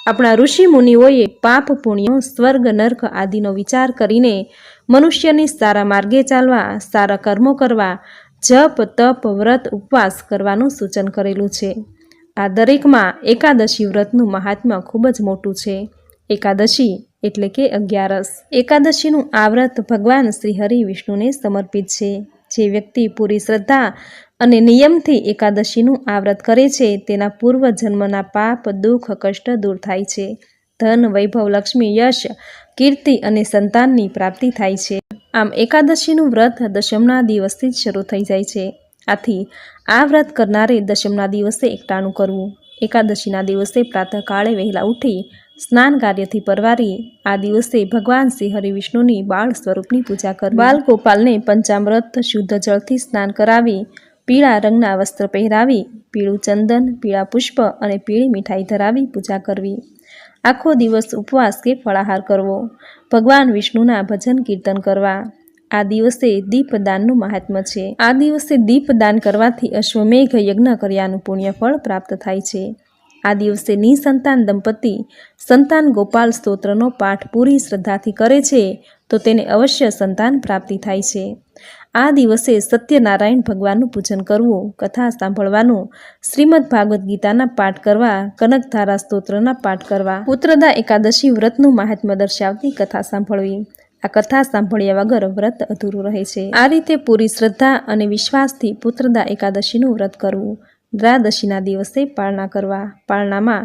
આપણા ઋષિ મુનિઓએ પાપ પુણ્યો સ્વર્ગ નર્ક આદિનો વિચાર કરીને મનુષ્યની સારા માર્ગે ચાલવા, સારા કર્મો કરવા, જપ તપ વ્રત ઉપવાસ કરવાનું સૂચન કરેલું છે. આ દરેકમાં એકાદશી વ્રતનું મહાત્મ્ય ખૂબ જ મોટું છે. એકાદશી એટલે કે 11. એકાદશીનું આ વ્રત ભગવાન શ્રી હરિ વિષ્ણુને સમર્પિત છે. જે વ્યક્તિ પૂરી શ્રદ્ધા અને નિયમથી એકાદશીનું આ વ્રત કરે છે તેના પૂર્વ જન્મના પાપ દુઃખ કષ્ટ દૂર થાય છે. ધન વૈભવ લક્ષ્મી યશ કીર્તિ અને સંતાનની પ્રાપ્તિ થાય છે. આમ એકાદશીનું વ્રત દશમના દિવસથી જ શરૂ થઈ જાય છે. આથી આ વ્રત કરનારે દશમના દિવસે એકટાણું કરવું. એકાદશીના દિવસે પ્રાતઃકાળે વહેલા ઉઠી સ્નાન કાર્યથી પરવારી આ દિવસે ભગવાન શ્રી હરિ વિષ્ણુની બાળ સ્વરૂપની પૂજા કરવી. બાલ ગોપાલને પંચામૃત શુદ્ધ જળથી સ્નાન કરાવી પીળા રંગના વસ્ત્ર પહેરાવી પીળું ચંદન, પીળા પુષ્પ અને પીળી મીઠાઈ ધરાવી પૂજા કરવી. આખો દિવસ ઉપવાસ કે ફળાહાર કરવો. ભગવાન વિષ્ણુના ભજન કીર્તન કરવા. આ દિવસે દીપદાનનું મહાત્મ્ય છે. આ દિવસે દીપદાન કરવાથી અશ્વમેઘ યજ્ઞ કર્યાનું પુણ્ય ફળ પ્રાપ્ત થાય છે. આ દિવસે નિસંતાન દંપતી સંતાન ગોપાલ સ્તોત્રનો પાઠ પૂરી શ્રદ્ધાથી કરે છે તો તેને અવશ્ય સંતાન પ્રાપ્તિ થાય છે. આ દિવસે સત્યનારાયણ ભગવાનનું પૂજન કરવું, કથા સાંભળવાનું, શ્રીમદ ભાગવદ્ ગીતાના પાઠ કરવા, કનકધારા સ્તોત્રના પાઠ કરવા, પુત્રદા એકાદશી વ્રતનું મહાત્મ્ય દર્શાવતી કથા સાંભળવી. આ કથા સાંભળ્યા વગર વ્રત અધૂરું રહે છે. આ રીતે પૂરી શ્રદ્ધા અને વિશ્વાસથી પુત્રદા એકાદશીનું વ્રત કરવું. દ્વાદશીના દિવસે પારણા કરવા. પારણામાં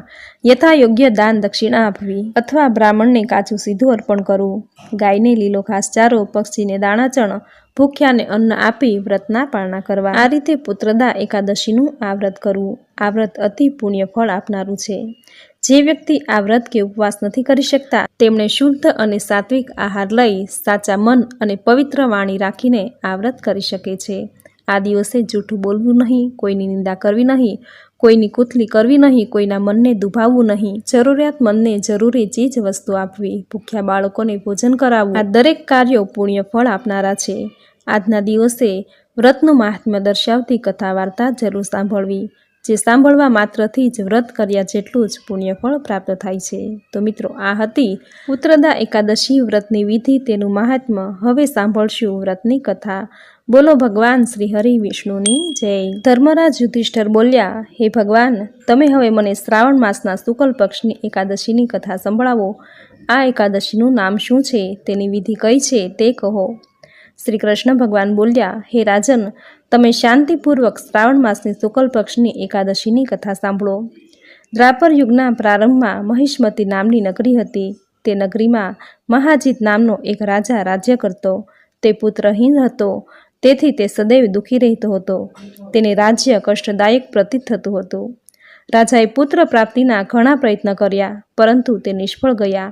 યથાયોગ્ય દાન દક્ષિણા આપવી અથવા બ્રાહ્મણને કાચું સીધું અર્પણ કરવું. ગાયને લીલો ઘાસચારો, પક્ષીને દાણાચણ, ભૂખ્યાને અન્ન આપી વ્રતના પારણા કરવા. આ રીતે પુત્રદા એકાદશીનું આ વ્રત કરવું. આ વ્રત અતિ પુણ્ય ફળ આપનારું છે. જે વ્યક્તિ આ વ્રત કે ઉપવાસ નથી કરી શકતા તેમણે શુદ્ધ અને સાત્વિક આહાર લઈ સાચા મન અને પવિત્ર વાણી રાખીને આ વ્રત કરી શકે છે. આ દિવસે જૂઠું બોલવું નહીં, કોઈની નિંદા કરવી નહીં, કોઈની કુથલી કરવી નહીં, કોઈના મનને દુભાવવું નહીં, જરૂરિયાતમંદને જરૂરી ચીજ વસ્તુ આપવી, ભૂખ્યા બાળકોને ભોજન કરાવવું. આ દરેક કાર્યો પુણ્ય ફળ આપનારા છે. આજના દિવસે વ્રતનું મહાત્મ્ય દર્શાવતી કથા વાર્તા જરૂર સાંભળવી. જે સાંભળવા માત્રથી જ વ્રત કર્યા જેટલું જ પુણ્ય ફળ પ્રાપ્ત થાય છે. તો મિત્રો, આ હતી પુત્રદા એકાદશી વ્રતની વિધિ, તેનું મહાત્મ્ય. હવે સાંભળશું વ્રતની કથા. બોલો ભગવાન શ્રી હરિ વિષ્ણુની જય. ધર્મરાજ યુધિષ્ઠર બોલ્યા, હે ભગવાન, તમે હવે મને શ્રાવણ માસના શુક્લ પક્ષની એકાદશીની કથા સંભળાવો. આ એકાદશીનું નામ શું છે, તેની વિધિ કઈ છે તે કહો. શ્રી કૃષ્ણ ભગવાન બોલ્યા, હે રાજન, તમે શાંતિપૂર્વક શ્રાવણ માસની શુક્લ પક્ષની એકાદશીની કથા સાંભળો. દ્વાપર યુગના પ્રારંભમાં મહિષ્મતી નામની નગરી હતી. તે નગરીમાં મહાજીત નામનો એક રાજા રાજ્ય કરતો. તે પુત્રહીન હતો, તેથી તે સદૈવ દુઃખી રહેતો હતો. તેને રાજ્ય કષ્ટદાયક પ્રતીત થતું હતું. રાજાએ પુત્ર પ્રાપ્તિના ઘણા પ્રયત્ન કર્યા, પરંતુ તે નિષ્ફળ ગયા.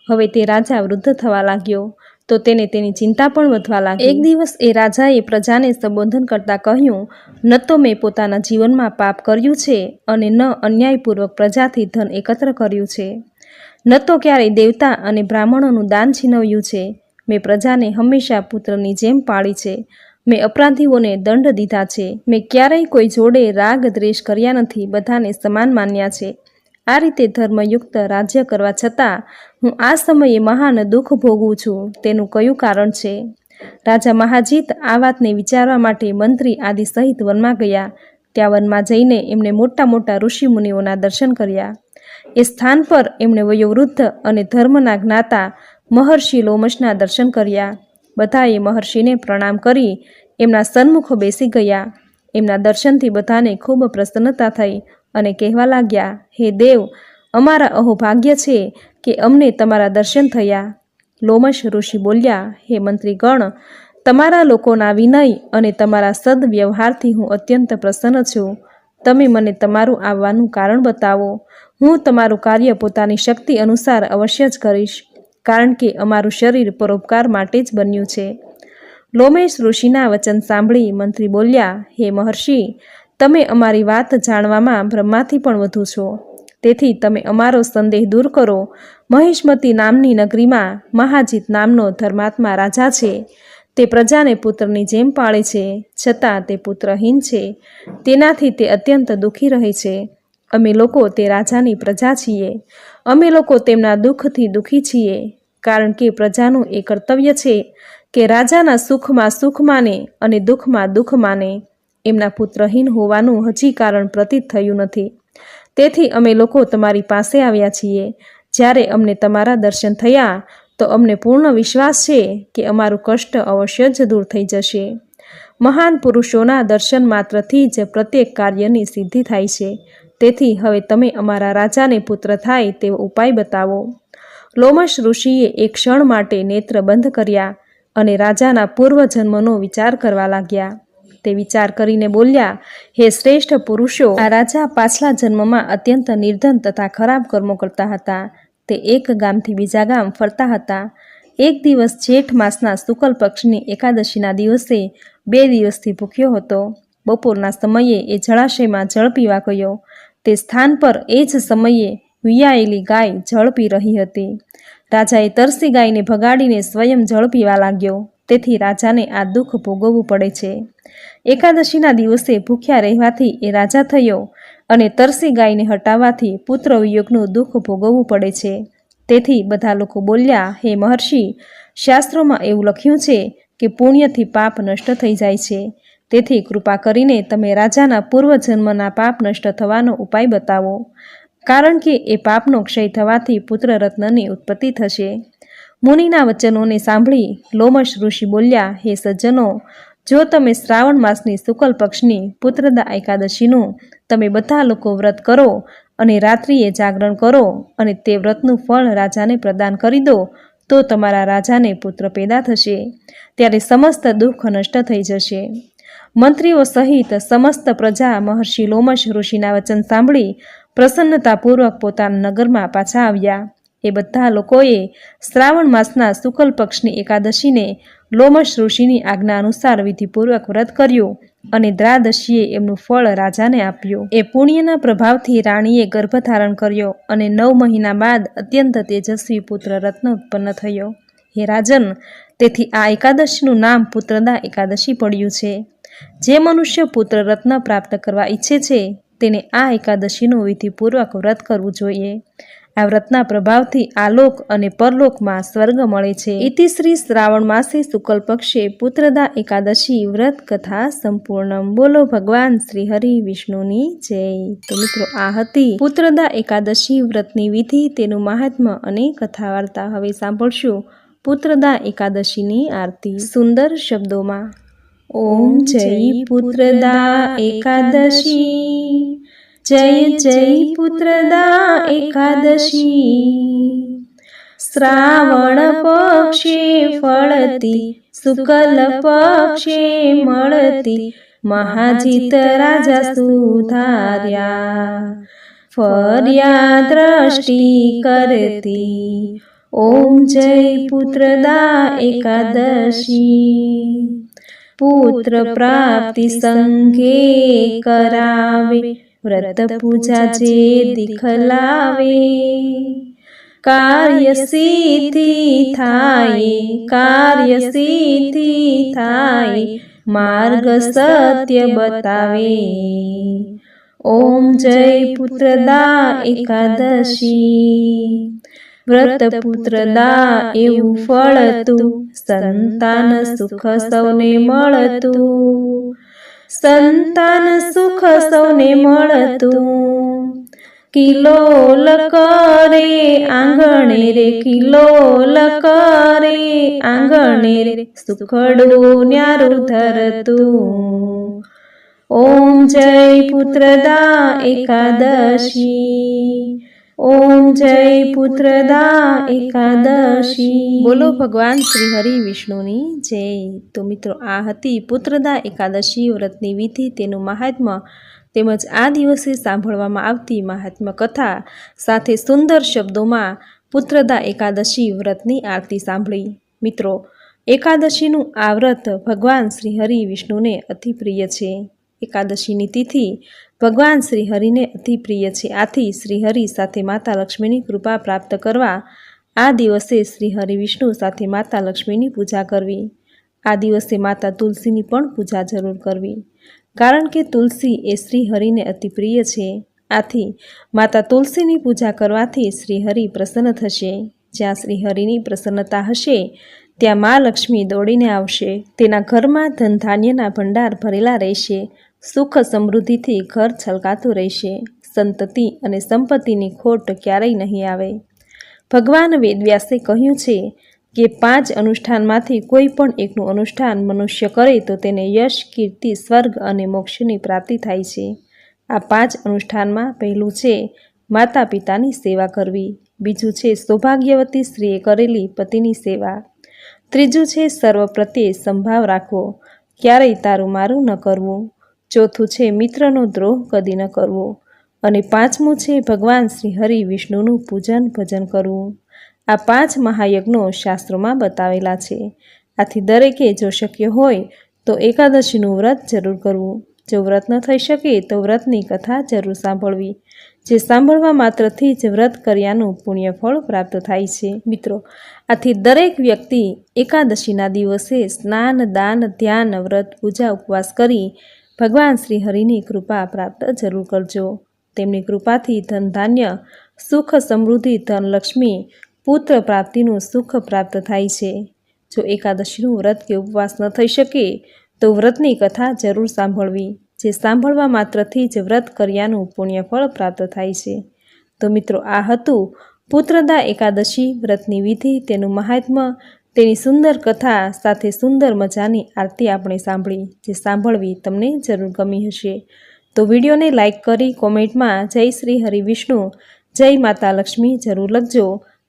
હવે તે રાજા વૃદ્ધ થવા લાગ્યો તો તેને તેની ચિંતા પણ વધવા લાગી. એક દિવસ એ રાજાએ પ્રજાને સંબોધન કરતા કહ્યું, ન તો મેં પોતાના જીવનમાં પાપ કર્યું છે અને ન અન્યાયપૂર્વક પ્રજાથી ધન એકત્ર કર્યું છે. ન તો ક્યારેય દેવતા અને બ્રાહ્મણોનું દાન છીનવ્યું છે. મેં પ્રજાને હંમેશા પુત્રની જેમ પાળી છે. મેં અપરાધીઓને દંડ દીધા છે. મેં ક્યારેય કોઈ જોડે રાગ દ્વેષ કર્યા નથી, બધાને સમાન માન્યા છે. આ રીતે ધર્મયુક્ત રાજ્ય કરવા છતાં હું આ સમયે મહાન દુઃખ ભોગવું છું. તેનું કયું કારણ છે? રાજા મહાજીત આ વાતને વિચારવા માટે મંત્રી આદિ સહિત વનમાં ગયા. ત્યાં વનમાં જઈને એમણે મોટા મોટા ઋષિ મુનિઓના દર્શન કર્યા. એ સ્થાન પર એમણે વયોવૃદ્ધ અને ધર્મના જ્ઞાતા મહર્ષિ લોમશના દર્શન કર્યા. બધાએ મહર્ષિને પ્રણામ કરી એમના સન્મુખ બેસી ગયા. એમના દર્શનથી બધાને ખૂબ પ્રસન્નતા થઈ અને કહેવા લાગ્યા, હે દેવ, અમારા અહોભાગ્ય છે કે અમને તમારા દર્શન થયા. લોમશ ઋષિ બોલ્યા, હે મંત્રીગણ, તમારા લોકોના વિનય અને તમારા સદવ્યવહારથી હું અત્યંત પ્રસન્ન છું. તમે મને તમારું આવવાનું કારણ બતાવો. હું તમારું કાર્ય પોતાની શક્તિ અનુસાર અવશ્ય જ કરીશ, કારણ કે અમારું શરીર પરોપકાર માટે જ બન્યું છે. લોમેશ ઋષિના વચન સાંભળી મંત્રી બોલ્યા, હે મહર્ષિ, તમે અમારી વાત જાણવામાં બ્રહ્માથી પણ વધુ છો. તેથી તમે અમારો સંદેહ દૂર કરો. મહિષ્મતી નામની નગરીમાં મહાજીત નામનો ધર્માત્મા રાજા છે. તે પ્રજાને પુત્રની જેમ પાળે છે, છતાં તે પુત્રહીન છે. તેનાથી તે અત્યંત દુઃખી રહે છે. અમે લોકો તે રાજાની પ્રજા છીએ. અમે લોકો તેમના દુઃખથી દુઃખી છીએ, કારણ કે પ્રજાનું એ કર્તવ્ય છે કે રાજાના સુખમાં સુખ માને અને દુઃખમાં દુઃખ માને. એમના પુત્રહીન હોવાનું હજી કારણ પ્રતીત થયું નથી. તેથી અમે લોકો તમારી પાસે આવ્યા છીએ. જ્યારે અમને તમારા દર્શન થયા તો અમને પૂર્ણ વિશ્વાસ છે કે અમારું કષ્ટ અવશ્ય જ દૂર થઈ જશે. મહાન પુરુષોના દર્શન માત્રથી જ પ્રત્યેક કાર્યની સિદ્ધિ થાય છે. તેથી હવે તમે અમારા રાજાને પુત્ર થાય તેવો ઉપાય બતાવો. લોમશ ઋષિએ એક ક્ષણ માટે નેત્ર બંધ કર્યા અને રાજાના પૂર્વજન્મનો વિચાર કરવા લાગ્યા. તે વિચાર કરીને બોલ્યા, હે શ્રેષ્ઠ પુરુષો, આ રાજા પાછલા જન્મમાં અત્યંત નિર્ધન તથા ખરાબ કર્મો કરતા હતા. તે એક ગામથી બીજા ગામ ફરતા હતા. એક દિવસ જેઠ માસના શુક્લ પક્ષની એકાદશીના દિવસે 2 દિવસથી ભૂખ્યો હતો. બપોરના સમયે એ જળાશયમાં જળ પીવા ગયો. તે સ્થાન પર એ જ સમયે વિયાયેલી ગાય જળ પી રહી હતી. રાજાએ તરસી ગાયને ભગાડીને સ્વયં જળ પીવા લાગ્યો. તેથી રાજાને આ દુઃખ ભોગવવું પડે છે. એકાદશીના દિવસે ભૂખ્યા રહેવાથી એ રાજા થયો અને તરસી ગાયને હટાવવાથી પુત્ર વિયોગનું દુઃખ ભોગવવું પડે છે. તેથી બધા લોકો બોલ્યા, હે મહર્ષિ, શાસ્ત્રોમાં એવું લખ્યું છે કે પુણ્યથી પાપ નષ્ટ થઈ જાય છે. તેથી કૃપા કરીને તમે રાજાના પૂર્વજન્મના પાપ નષ્ટ થવાનો ઉપાય બતાવો, કારણ કે એ પાપનો ક્ષય થવાથી પુત્ર રત્નની ઉત્પત્તિ થશે. મુનિના વચનોને સાંભળી લોમશ ઋષિ બોલ્યા, હે સજ્જનો, જો તમે શ્રાવણ માસની શુક્લ પક્ષની પુત્રદા એકાદશીનું તમે બધા લોકો વ્રત કરો અને રાત્રિએ જાગરણ કરો અને તે વ્રતનું ફળ રાજાને પ્રદાન કરી દો, તો તમારા રાજાને પુત્ર પેદા થશે. ત્યારે સમસ્ત દુઃખ નષ્ટ થઈ જશે. મંત્રીઓ સહિત સમસ્ત પ્રજા મહર્ષિ લોમશ ઋષિના વચન સાંભળી પ્રસન્નતાપૂર્વક પોતાના નગરમાં પાછા આવ્યા. એ બધા લોકોએ શ્રાવણ માસના શુક્લ પક્ષની એકાદશીને લોમશ ઋષિની આજ્ઞા અનુસાર વિધિપૂર્વક વ્રત કર્યું અને દ્રાદશીએ એમનું ફળ રાજાને આપ્યું. એ પુણ્યના પ્રભાવથી રાણીએ ગર્ભધારણ કર્યો અને 9 મહિના બાદ અત્યંત તેજસ્વી પુત્ર રત્ન ઉત્પન્ન થયો. હે રાજન, તેથી આ એકાદશીનું નામ પુત્રદા એકાદશી પડ્યું છે. જે મનુષ્ય પુત્ર રત્ન પ્રાપ્ત કરવા ઈચ્છે છે તેને આ એકાદશીનું વિધિપૂર્વક વ્રત કરવું જોઈએ. આ વ્રતના પ્રભાવથી આલોક અને પરલોકમાં સ્વર્ગ મળે છે. ઇતિ શ્રી શ્રાવણ માસે શુક્લ પક્ષે પુત્રદા એકાદશી વ્રત કથા સંપૂર્ણ. બોલો ભગવાન શ્રી હરિ વિષ્ણુની જય. તો મિત્રો, આ હતી પુત્રદા એકાદશી વ્રતની વિધિ, તેનું મહાત્મ્ય અને કથા વાર્તા. હવે સાંભળશું પુત્રદા એકાદશીની આરતી સુંદર શબ્દોમાં. ઓમ જય પુત્રદા એકાદશી, જય જય પુત્રદા એકાદશી. શ્રાવણ પક્ષે ફળતી, શુક્લ પક્ષે મળતી, મહાજીત રાજા સુધાર્યા, ફર્યા દ્રષ્ટિ કરતી. ઓમ જય પુત્રદા એકાદશી. પુત્ર પ્રાપ્તિ સંઘે કરાવે, વ્રત પૂજા જે દિખલાવે. કાર્ય સિદ્ધિ થાય, કાર્ય સિદ્ધિ થાય, માર્ગ સત્ય બતાવે. ઓમ જય પુત્રદા એકાદશી. વ્રત પુત્રદા એવું ફળતું, સંતાન સુખ સૌને મળતું, સંતાન સુખ સૌને મળતું. કિલોલ કરે આંગણે રે, કિલોલ કરે આંગણે રે, સુખડું ન્યારું ધરતું. ઓમ જય પુત્રદા એકાદશી. ઓમ જય પુત્રદા એકાદશી. બોલો ભગવાન શ્રી હરિ વિષ્ણુની જય. તો મિત્રો, આ હતી પુત્રદા એકાદશી વ્રતની વિધિ, તેનું મહાત્મ્ય તેમજ આ દિવસે સાંભળવામાં આવતી મહાત્મ્ય કથા સાથે સુંદર શબ્દોમાં પુત્રદા એકાદશી વ્રતની આરતી સાંભળી. મિત્રો, એકાદશીનું આ વ્રત ભગવાન શ્રી હરિ વિષ્ણુને અતિ પ્રિય છે. એકાદશીની તિથિ ભગવાન શ્રી હરિને અતિ પ્રિય છે. આથી શ્રી હરિ સાથે માતા લક્ષ્મીની કૃપા પ્રાપ્ત કરવા આ દિવસે શ્રી હરિ વિષ્ણુ સાથે માતા લક્ષ્મીની પૂજા કરવી. આ દિવસે માતા તુલસીની પણ પૂજા જરૂર કરવી, કારણ કે તુલસી એ શ્રી હરિને અતિ પ્રિય છે. આથી માતા તુલસીની પૂજા કરવાથી શ્રીહરિ પ્રસન્ન થશે. જ્યાં શ્રીહરિની પ્રસન્નતા હશે ત્યાં મા લક્ષ્મી દોડીને આવશે. તેના ઘરમાં ધન ધાન્યના ભંડાર ભરેલા રહેશે. સુખ સમૃદ્ધિથી ઘર છલકાતું રહેશે. સંતતિ અને સંપત્તિની ખોટ ક્યારેય નહીં આવે. ભગવાન વેદવ્યાસે કહ્યું છે કે 5 અનુષ્ઠાનમાંથી કોઈ પણ એકનું અનુષ્ઠાન મનુષ્ય કરે તો તેને યશ, કીર્તિ, સ્વર્ગ અને મોક્ષની પ્રાપ્તિ થાય છે. આ 5 અનુષ્ઠાનમાં પહેલું છે માતા પિતાની સેવા કરવી. બીજું છે સૌભાગ્યવતી સ્ત્રીએ કરેલી પતિની સેવા. ત્રીજું છે સર્વ પ્રત્યે સંભાવ રાખવો, ક્યારેય તારું મારું ન કરવું. ચોથું છે મિત્રનો દ્રોહ કદી ન કરવો. અને પાંચમું છે ભગવાન શ્રી હરિ વિષ્ણુનું પૂજન ભજન કરવું. આ 5 મહાયજ્ઞો શાસ્ત્રોમાં બતાવેલા છે. આથી દરેકે જો શક્ય હોય તો એકાદશીનું વ્રત જરૂર કરવું. જો વ્રત ન થઈ શકે તો વ્રતની કથા જરૂર સાંભળવી. જે સાંભળવા માત્રથી જ વ્રત કર્યાનું પુણ્યફળ પ્રાપ્ત થાય છે. મિત્રો, આથી દરેક વ્યક્તિ એકાદશીના દિવસે સ્નાન, દાન, ધ્યાન, વ્રત, પૂજા, ઉપવાસ કરી ભગવાન શ્રી હરિની કૃપા પ્રાપ્ત જરૂર કરજો. તેમની કૃપાથી ધન ધાન્ય, સુખ સમૃદ્ધિ, ધન લક્ષ્મી, પુત્ર પ્રાપ્તિનું સુખ પ્રાપ્ત થાય છે. જો એકાદશીનું વ્રત કે ઉપવાસ ન થઈ શકે તો વ્રતની કથા જરૂર સાંભળવી. જે સાંભળવા માત્રથી જ વ્રત કર્યાનું પુણ્યફળ પ્રાપ્ત થાય છે. તો મિત્રો, આ હતું પુત્રદા એકાદશી વ્રતની વિધિ, તેનું મહાત્મ્ય, તેની સુંદર કથા સાથે સુંદર મજાની આરતી આપણે સાંભળી. જે સાંભળવી તમને જરૂર ગમી હશે. તો વિડીયોને લાઈક કરી કોમેન્ટમાં જય શ્રી હરિ વિષ્ણુ, જય માતા લક્ષ્મી જરૂર લખજો.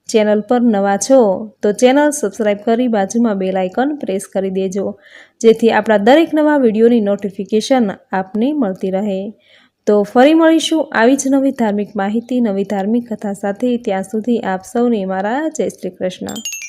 ચેનલ પર નવા છો તો ચેનલ સબસ્ક્રાઈબ કરી બાજુમાં બેલ આઇકન પ્રેસ કરી દેજો, જેથી આપણા દરેક નવા વિડીયોની નોટિફિકેશન આપને મળતી રહે. તો ફરી મળીશું આવી જ નવી ધાર્મિક માહિતી, નવી ધાર્મિક કથા સાથે. ત્યાં સુધી આપ સૌને મારા જય શ્રી કૃષ્ણ.